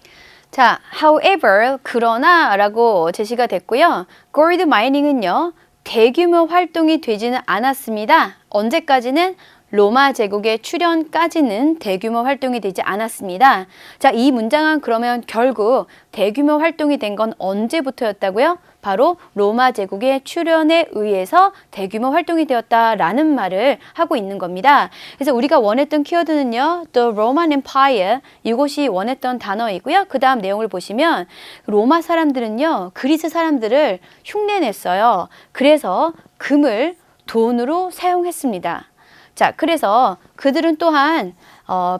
자, however, 그러나 라고 제시가 됐고요. 골드 마이닝은요. 대규모 활동이 되지는 않았습니다. 언제까지는? 로마 제국의 출현까지는 대규모 활동이 되지 않았습니다. 자, 이 문장은 그러면 결국 대규모 활동이 된 건 언제부터였다고요? 바로 로마 제국의 출현에 의해서 대규모 활동이 되었다라는 말을 하고 있는 겁니다. 그래서 우리가 원했던 키워드는요. The Roman Empire 이것이 원했던 단어이고요. 그 다음 내용을 보시면 로마 사람들은요. 그리스 사람들을 흉내냈어요. 그래서 금을 돈으로 사용했습니다. 자, 그래서 그들은 또한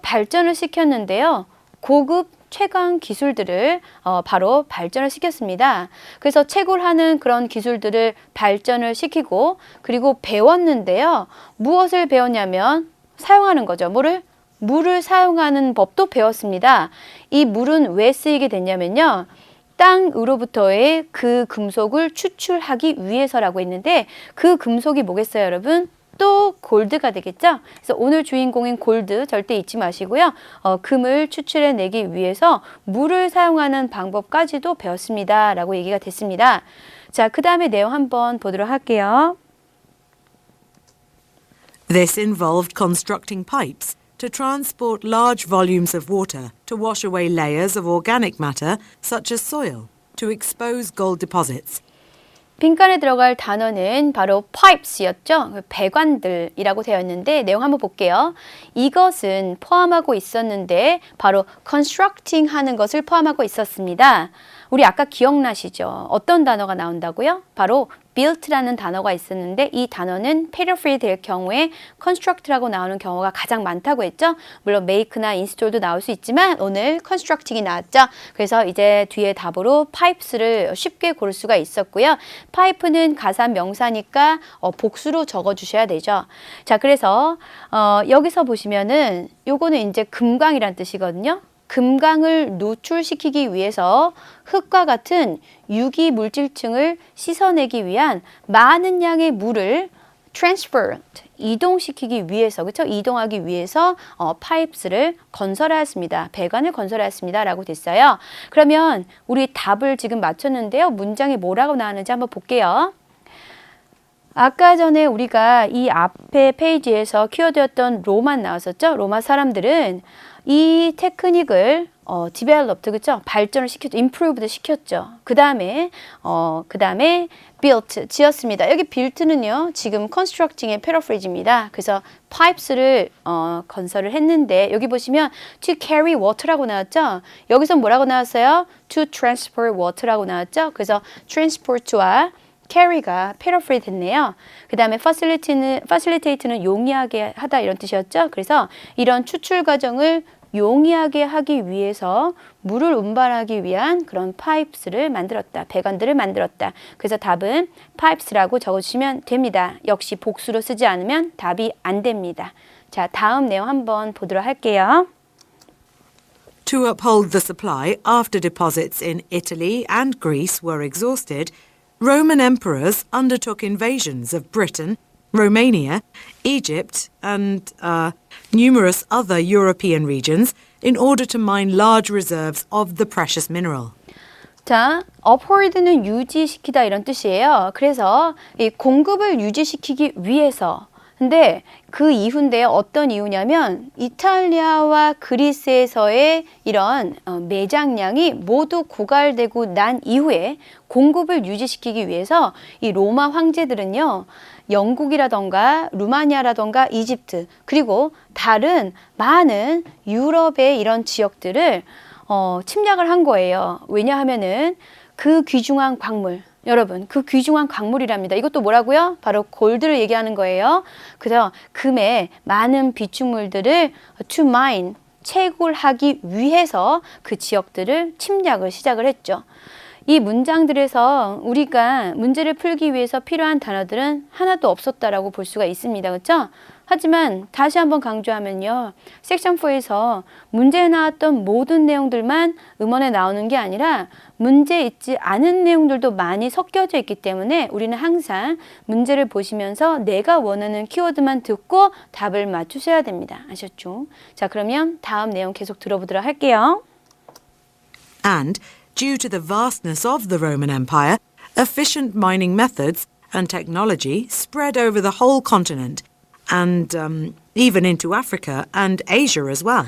발전을 시켰는데요. 고급 최강 기술들을 바로 발전을 시켰습니다. 그래서 채굴하는 그런 기술들을 발전을 시키고 그리고 배웠는데요. 무엇을 배웠냐면 사용하는 거죠. 물을 사용하는 법도 배웠습니다. 이 물은 왜 쓰이게 됐냐면요. 땅으로부터의 그 금속을 추출하기 위해서라고 했는데 그 금속이 뭐겠어요, 여러분? 또 골드가 되겠죠. 그래서 오늘 주인공인 골드 절대 잊지 마시고요. 금을 추출해내기 위해서 물을 사용하는 방법까지도 배웠습니다. 라고 얘기가 됐습니다. 자, 그 다음에 내용 한번 보도록 할게요. This involved constructing pipes to transport large volumes of water to wash away layers of organic matter such as soil to expose gold deposits. 빈칸에 들어갈 단어는 바로 pipes였죠. 배관들이라고 되어 있는데 내용 한번 볼게요. 이것은 포함하고 있었는데 바로 constructing 하는 것을 포함하고 있었습니다. 우리 아까 기억나시죠? 어떤 단어가 나온다고요? 바로 built라는 단어가 있었는데 이 단어는 paraphrase 될 경우에 construct라고 나오는 경우가 가장 많다고 했죠. 물론 make나 install도 나올 수 있지만 오늘 constructing이 나왔죠. 그래서 이제 뒤에 답으로 pipes를 쉽게 고를 수가 있었고요. pipe는 가사 명사니까 복수로 적어주셔야 되죠. 자, 그래서 여기서 보시면은 요거는 이제 금강이란 뜻이거든요. 금강을 노출시키기 위해서 흙과 같은 유기 물질층을 씻어내기 위한 많은 양의 물을 transfer, 이동시키기 위해서, 그렇죠? 이동하기 위해서 파이프스를 건설하였습니다. 배관을 건설하였습니다. 라고 됐어요. 그러면 우리 답을 지금 맞췄는데요. 문장이 뭐라고 나왔는지 한번 볼게요. 아까 전에 우리가 이 앞에 페이지에서 키워드였던 로만 나왔었죠? 로마 사람들은 이 테크닉을 developed, 그죠? 발전을 시켰죠. improved 시켰죠. 그 다음에 built, 지었습니다. 여기 built는요, 지금 constructing의 paraphrase입니다. 그래서 pipes를 건설을 했는데 여기 보시면 to carry water라고 나왔죠. 여기서 뭐라고 나왔어요? to transport water라고 나왔죠. 그래서 transport와 carry가 paraphrase 됐네요. 그 다음에 facilitate는 용이하게 하다 이런 뜻이었죠. 그래서 이런 추출 과정을 용이하게 하기 위해서 물을 운반하기 위한 그런 pipes를 만들었다. 배관들을 만들었다. 그래서 답은 pipes라고 적어주시면 됩니다. 역시 복수로 쓰지 않으면 답이 안 됩니다. 자, 다음 내용 한번 보도록 할게요. To uphold the supply after deposits in Italy and Greece were exhausted, Roman emperors undertook invasions of Britain, Romania, Egypt, and numerous other European regions in order to mine large reserves of the precious mineral. 자, uphold는 유지시키다 이런 뜻이에요. 그래서 이 공급을 유지시키기 위해서 근데 그 이후인데 어떤 이유냐면 이탈리아와 그리스에서의 이런 매장량이 모두 고갈되고 난 이후에 공급을 유지시키기 위해서 이 로마 황제들은요. 영국이라던가 루마니아라던가 이집트 그리고 다른 많은 유럽의 이런 지역들을 침략을 한 거예요. 왜냐하면은 그 귀중한 광물 여러분 그 귀중한 광물이랍니다. 이것도 뭐라고요? 바로 골드를 얘기하는 거예요. 그래서 금의 많은 비축물들을 to mine 채굴하기 위해서 그 지역들을 침략을 시작을 했죠. 이 문장들에서 우리가 문제를 풀기 위해서 필요한 단어들은 하나도 없었다라고 볼 수가 있습니다. 그렇죠? 하지만 다시 한번 강조하면요. 섹션 4에서 문제에 나왔던 모든 내용들만 음원에 나오는 게 아니라 문제에 있지 않은 내용들도 많이 섞여져 있기 때문에 우리는 항상 문제를 보시면서 내가 원하는 키워드만 듣고 답을 맞추셔야 됩니다. 아셨죠? 자, 그러면 다음 내용 계속 들어보도록 할게요. And, due to the vastness of the Roman Empire, efficient mining methods and technology spread over the whole continent and even into Africa and Asia as well.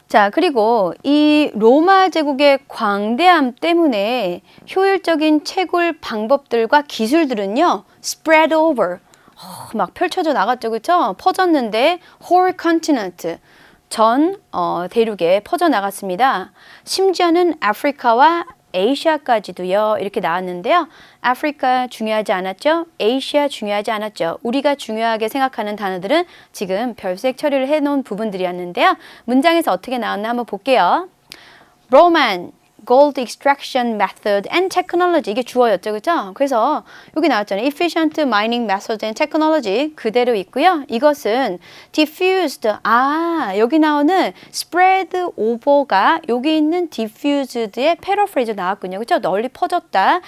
자, 그리고 이 로마 제국의 광대함 때문에 효율적인 채굴 방법들과 기술들은요, spread over, 막 펼쳐져 나갔죠, 그렇죠? 퍼졌는데 whole continent, 전 대륙에 퍼져 나갔습니다. 심지어는 아프리카와 아시아까지도요. 이렇게 나왔는데요. 아프리카 중요하지 않았죠? 아시아 중요하지 않았죠? 우리가 중요하게 생각하는 단어들은 지금 별색 처리를 해놓은 부분들이었는데요. 문장에서 어떻게 나왔나 한번 볼게요. Roman gold extraction method and technology 이게 주어였죠, 그렇죠? 그래서 여기 나왔잖아요. efficient mining methods and technology 그대로 있고요. 이것은 diffused 여기 나오는 spread over가 여기 있는 diffused의 paraphrase 나왔군요, 그렇죠? 널리 퍼졌다.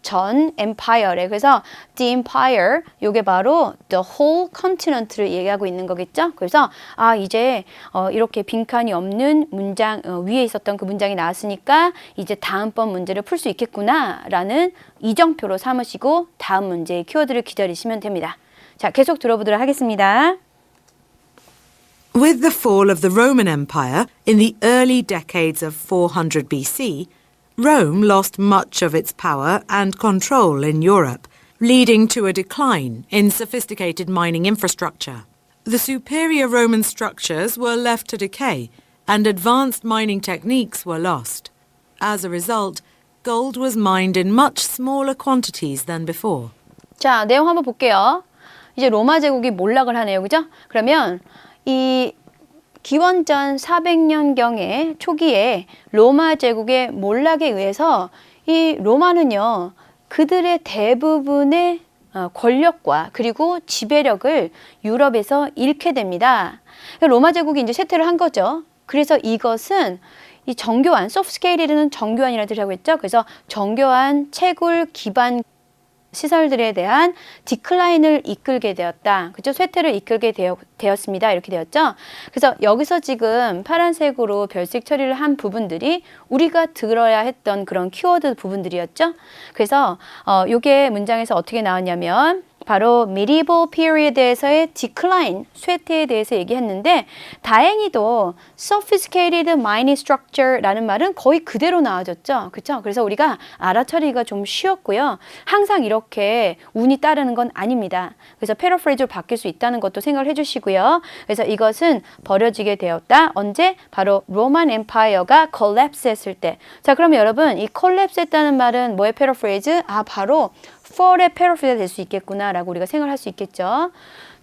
전 empire에 그래서 the empire 요게 바로 the whole continent를 얘기하고 있는 거겠죠? 그래서 이제 이렇게 빈칸이 없는 문장 위에 있었던 그 문장이 나왔으니까 이제 다음번 문제를 풀 수 있겠구나 라는 이정표로 삼으시고 다음 문제의 키워드를 기다리시면 됩니다. 자, 계속 들어보도록 하겠습니다. With the fall of the Roman Empire in the early decades of 400 BC, Rome lost much of its power and control in Europe, leading to a decline in sophisticated mining infrastructure. The superior Roman structures were left to decay, and advanced mining techniques were lost. As a result, gold was mined in much smaller quantities than before. 자, 내용 한번 볼게요. 이제 로마 제국이 몰락을 하네요. 그죠? 그러면 이 기원전 400년경의 초기에 로마 제국의 몰락에 의해서 이 로마는요. 그들의 대부분의 권력과 그리고 지배력을 유럽에서 잃게 됩니다. 로마 제국이 이제 쇠퇴를 한 거죠. 그래서 이것은 이 정교한, 소프트스케일이라는 정교한이라는 뜻이라고 했죠. 그래서 정교한 채굴 기반 시설들에 대한 디클라인을 이끌게 되었다. 그죠? 쇠퇴를 이끌게 되었습니다. 이렇게 되었죠. 그래서 여기서 지금 파란색으로 별색 처리를 한 부분들이 우리가 들어야 했던 그런 키워드 부분들이었죠. 그래서 요게 문장에서 어떻게 나왔냐면 바로 medieval period에서의 decline, 쇠퇴에 대해서 얘기했는데 다행히도 sophisticated mining structure라는 말은 거의 그대로 나와졌죠. 그렇죠? 그래서 우리가 알아차리기가 좀 쉬웠고요. 항상 이렇게 운이 따르는 건 아닙니다. 그래서 패러프레이즈로 바뀔 수 있다는 것도 생각을 해주시고요. 그래서 이것은 버려지게 되었다. 언제? 바로 로만 엠파이어가 collapse 했을 때. 자, 그러면 여러분 이 collapse 했다는 말은 뭐의 패러프레이즈? 바로 fall의 패러프레이즈가 될 수 있겠구나라고 우리가 생각을 할 수 있겠죠.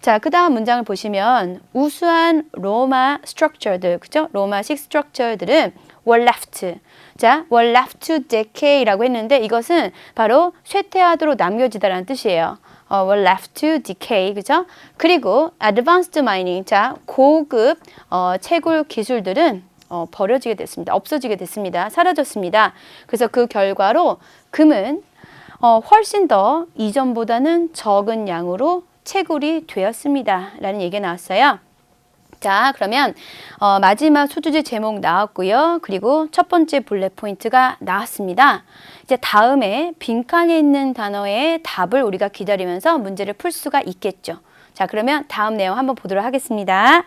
자, 그 다음 문장을 보시면 우수한 로마 스트럭처들, 그죠? 로마식 스트럭처들은 were left. 자, were left to decay라고 했는데 이것은 바로 쇠퇴하도록 남겨지다라는 뜻이에요. were left to decay, 그죠? 그리고 advanced mining, 자, 고급 채굴 기술들은 버려지게 됐습니다. 없어지게 됐습니다. 사라졌습니다. 그래서 그 결과로 금은 훨씬 더 이전보다는 적은 양으로 채굴이 되었습니다. 라는 얘기가 나왔어요. 자, 그러면 마지막 소주제 제목 나왔고요. 그리고 첫 번째 블랙 포인트가 나왔습니다. 이제 다음에 빈칸에 있는 단어의 답을 우리가 기다리면서 문제를 풀 수가 있겠죠. 자, 그러면 다음 내용 한번 보도록 하겠습니다.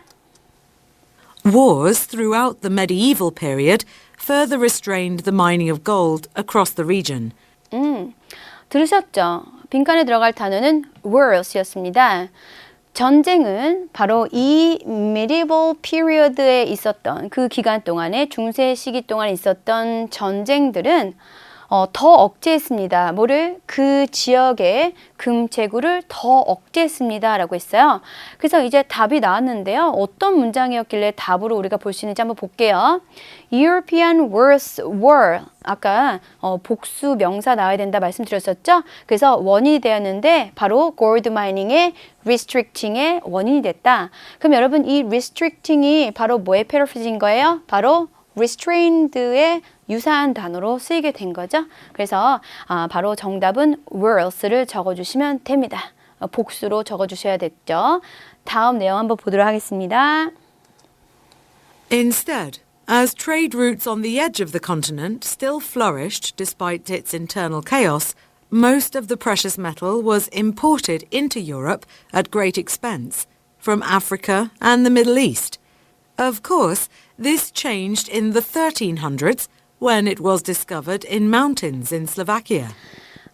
Wars throughout the medieval period further restrained the mining of gold across the region. 들으셨죠? 빈칸에 들어갈 단어는 wars였습니다. 전쟁은 바로 이 medieval period에 있었던 그 기간 동안에 중세 시기 동안 있었던 전쟁들은 더 억제했습니다. 뭐를? 그 지역의 금채굴을 더 억제했습니다. 라고 했어요. 그래서 이제 답이 나왔는데요. 어떤 문장이었길래 답으로 우리가 볼 수 있는지 한번 볼게요. European wars were 아까 복수 명사 나와야 된다 말씀드렸었죠. 그래서 원인이 되었는데 바로 gold mining의 restricting의 원인이 됐다. 그럼 여러분 이 restricting이 바로 뭐의 패러프레이즈인 거예요? 바로 restrained의 유사한 단어로 쓰이게 된 거죠. 그래서 바로 정답은 wars를 적어주시면 됩니다. 복수로 적어주셔야 됐죠. 다음 내용 한번 보도록 하겠습니다. Instead, as trade routes on the edge of the continent still flourished despite its internal chaos, most of the precious metal was imported into Europe at great expense from Africa and the Middle East. Of course, this changed in the 1300s when it was discovered in mountains in Slovakia.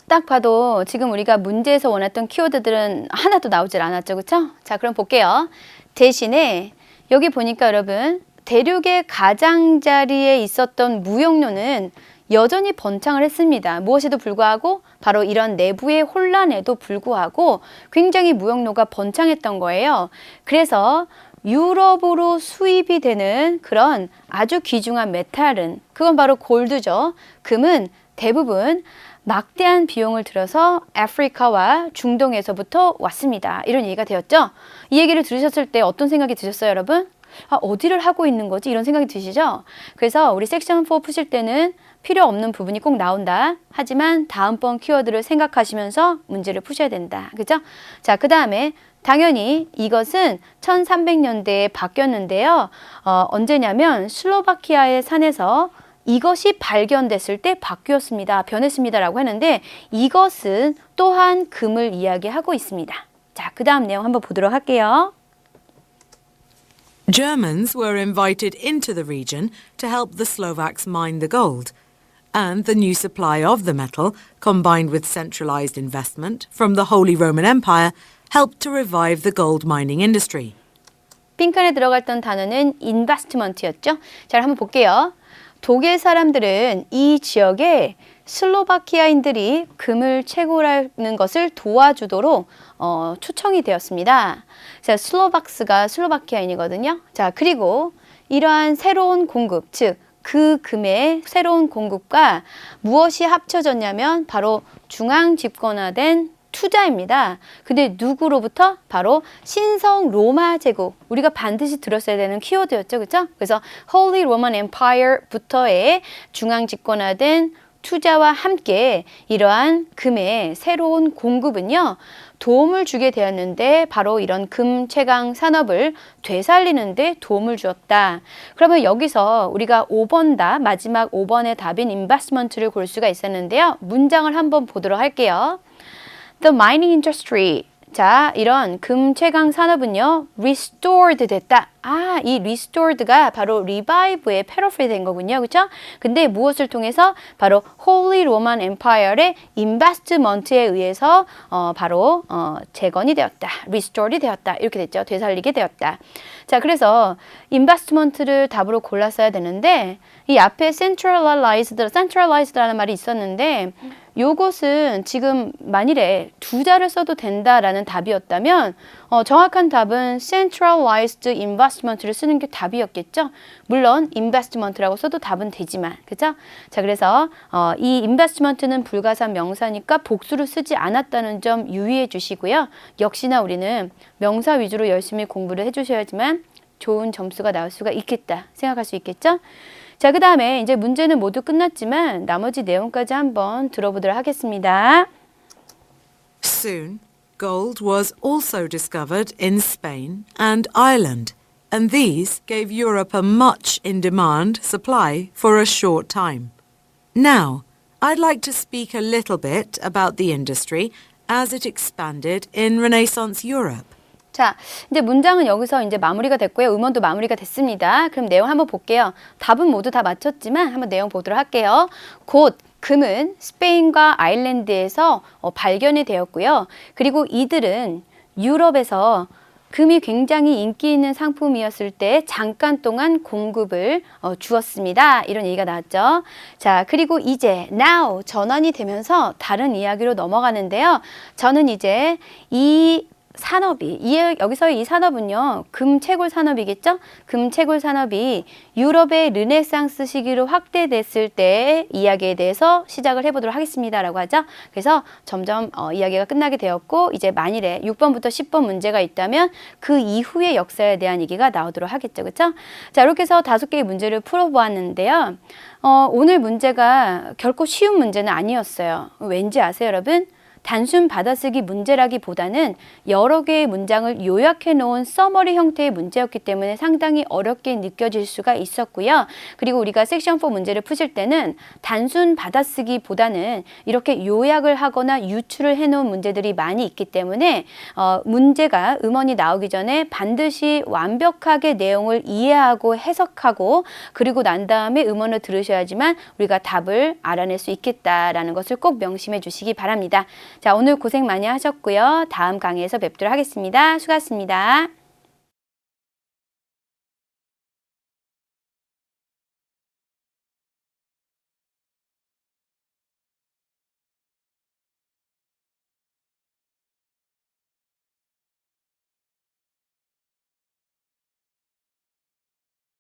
딱 봐도 지금 우리가 문제에서 원했던 키워드들은 하나도 나오질 않았죠. 그렇죠? 자, 그럼 볼게요. 대신에 여기 보니까 여러분 대륙의 가장자리에 있었던 무역로는 여전히 번창을 했습니다. 무엇에도 불구하고 바로 이런 내부의 혼란에도 불구하고 굉장히 무역로가 번창했던 거예요. 그래서 유럽으로 수입이 되는 그런 아주 귀중한 메탈은 그건 바로 골드죠. 금은 대부분 막대한 비용을 들여서 아프리카와 중동에서부터 왔습니다. 이런 얘기가 되었죠. 이 얘기를 들으셨을 때 어떤 생각이 드셨어요, 여러분? 어디를 하고 있는 거지? 이런 생각이 드시죠? 그래서 우리 섹션 4 푸실 때는 필요 없는 부분이 꼭 나온다. 하지만 다음번 키워드를 생각하시면서 문제를 푸셔야 된다. 그죠? 자, 그 다음에 당연히 이것은 1300년대에 바뀌었는데요. 언제냐면 슬로바키아의 산에서 이것이 발견됐을 때 바뀌었습니다. 변했습니다라고 하는데 이것은 또한 금을 이야기하고 있습니다. 자, 그 다음 내용 한번 보도록 할게요. Germans were invited into the region to help the Slovaks mine the gold. And the new supply of the metal, combined with centralized investment from the Holy Roman Empire, helped to revive the gold mining industry. 빈칸에 들어갔던 단어는 investment였죠. 자, 한번 볼게요. 독일 사람들은 이 지역에 슬로바키아인들이 금을 채굴하는 것을 도와주도록 초청이 되었습니다. 자, 슬로박스가 슬로바키아인이거든요. 자, 그리고 이러한 새로운 공급, 즉 그 금의 새로운 공급과 무엇이 합쳐졌냐면 바로 중앙 집권화된 투자입니다. 근데 누구로부터? 바로 신성 로마 제국. 우리가 반드시 들었어야 되는 키워드였죠. 그렇죠? 그래서 Holy Roman Empire부터의 중앙 집권화된 투자와 함께 이러한 금의 새로운 공급은요. 도움을 주게 되었는데 바로 이런 금 채광 산업을 되살리는 데 도움을 주었다. 그러면 여기서 우리가 5번 답, 마지막 5번의 답인 investment를 볼 수가 있었는데요. 문장을 한번 보도록 할게요. The mining industry. 자, 이런 금 채광 산업은요, restored 됐다. 이 restored가 바로 revive의 패러프레이즈 된 거군요. 그렇죠? 근데 무엇을 통해서? 바로 Holy Roman Empire의 investment에 의해서 바로 재건이 되었다. restored이 되었다. 이렇게 됐죠. 되살리게 되었다. 자, 그래서 investment를 답으로 골랐어야 되는데 이 앞에 centralized라는 말이 있었는데 요것은 지금 만일에 두 자를 써도 된다라는 답이었다면 정확한 답은 centralized investment를 쓰는 게 답이었겠죠. 물론 investment라고 써도 답은 되지만, 그죠? 자, 그래서 이 investment는 불가산 명사니까 복수를 쓰지 않았다는 점 유의해 주시고요. 역시나 우리는 명사 위주로 열심히 공부를 해주셔야지만 좋은 점수가 나올 수가 있겠다 생각할 수 있겠죠? 자, 그 다음에 이제 문제는 모두 끝났지만 나머지 내용까지 한번 들어보도록 하겠습니다. Soon, gold was also discovered in Spain and Ireland, and these gave Europe a much in demand supply for a short time. Now, I'd like to speak a little bit about the industry as it expanded in Renaissance Europe. 자, 이제 문장은 여기서 이제 마무리가 됐고요. 음원도 마무리가 됐습니다. 그럼 내용 한번 볼게요. 답은 모두 다 맞췄지만 한번 내용 보도록 할게요. 곧 금은 스페인과 아일랜드에서 발견이 되었고요. 그리고 이들은 유럽에서 금이 굉장히 인기 있는 상품이었을 때 잠깐 동안 공급을 주었습니다. 이런 얘기가 나왔죠. 자, 그리고 이제 now 전환이 되면서 다른 이야기로 넘어가는데요. 저는 이제 이 산업이 여기서의 이 산업은요, 금채굴 산업이겠죠? 금채굴 산업이 유럽의 르네상스 시기로 확대됐을 때의 이야기에 대해서 시작을 해보도록 하겠습니다라고 하죠. 그래서 점점 이야기가 끝나게 되었고, 이제 만일에 6번부터 10번 문제가 있다면 그 이후의 역사에 대한 얘기가 나오도록 하겠죠, 그렇죠? 자, 이렇게 해서 5개의 문제를 풀어보았는데요. 오늘 문제가 결코 쉬운 문제는 아니었어요. 왠지 아세요, 여러분? 단순 받아쓰기 문제라기보다는 여러 개의 문장을 요약해 놓은 서머리 형태의 문제였기 때문에 상당히 어렵게 느껴질 수가 있었고요. 그리고 우리가 섹션 4 문제를 푸실 때는 단순 받아쓰기보다는 이렇게 요약을 하거나 유추를 해 놓은 문제들이 많이 있기 때문에 문제가 음원이 나오기 전에 반드시 완벽하게 내용을 이해하고 해석하고 그리고 난 다음에 음원을 들으셔야지만 우리가 답을 알아낼 수 있겠다라는 것을 꼭 명심해 주시기 바랍니다. 자, 오늘 고생 많이 하셨고요. 다음 강의에서 뵙도록 하겠습니다. 수고하셨습니다.